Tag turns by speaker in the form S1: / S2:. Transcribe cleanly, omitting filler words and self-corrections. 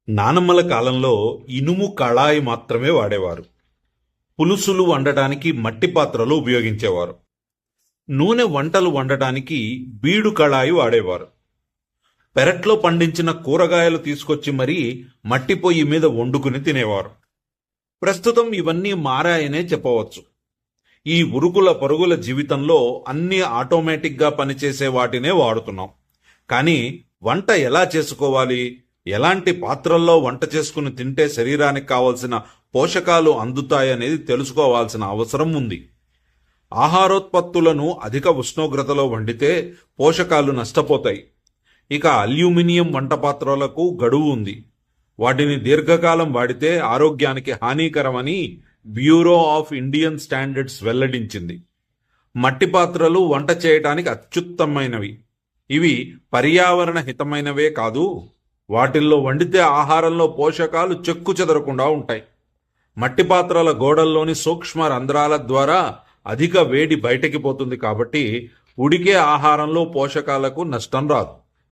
S1: నానమ్మల కాలంలో ఇనుము కళాయి మాత్రమే వాడేవారు. పులుసులు వండటానికి మట్టి పాత్రలు ఉపయోగించేవారు. నూనె వంటలు వండటానికి బీడు కళాయి వాడేవారు. పెరట్లో పండించిన కూరగాయలు తీసుకొచ్చి మరీ మట్టి పొయ్యి మీద వండుకుని తినేవారు. ప్రస్తుతం ఇవన్నీ మారాయనే చెప్పవచ్చు. ఈ ఉరుకుల పరుగుల జీవితంలో అన్నీ ఆటోమేటిక్గా పనిచేసే వాటినే వాడుతున్నాం. కానీ వంట ఎలా చేసుకోవాలి, ఎలాంటి పాత్రల్లో వంట చేసుకుని తింటే శరీరానికి కావలసిన పోషకాలు అందుతాయనేది తెలుసుకోవాల్సిన అవసరం ఉంది. ఆహారోత్పత్తులను అధిక ఉష్ణోగ్రతలో వండితే పోషకాలు నష్టపోతాయి. ఇక అల్యూమినియం వంట పాత్రలకు గడువు ఉంది. వాటిని దీర్ఘకాలం వాడితే ఆరోగ్యానికి హానికరమని బ్యూరో ఆఫ్ ఇండియన్ స్టాండర్డ్స్ వెల్లడించింది. మట్టి పాత్రలు వంట చేయటానికి అత్యుత్తమైనవి. ఇవి పర్యావరణ హితమైనవే కాదు, వాటిల్లో వండితే ఆహారంలో పోషకాలు చెక్కు చెదరకుండా ఉంటాయి. మట్టి పాత్రల గోడల్లోని సూక్ష్మ రంధ్రాల ద్వారా అధిక వేడి బయటికి పోతుంది కాబట్టి ఉడికే ఆహారంలో పోషకాలకు నష్టం రాదు.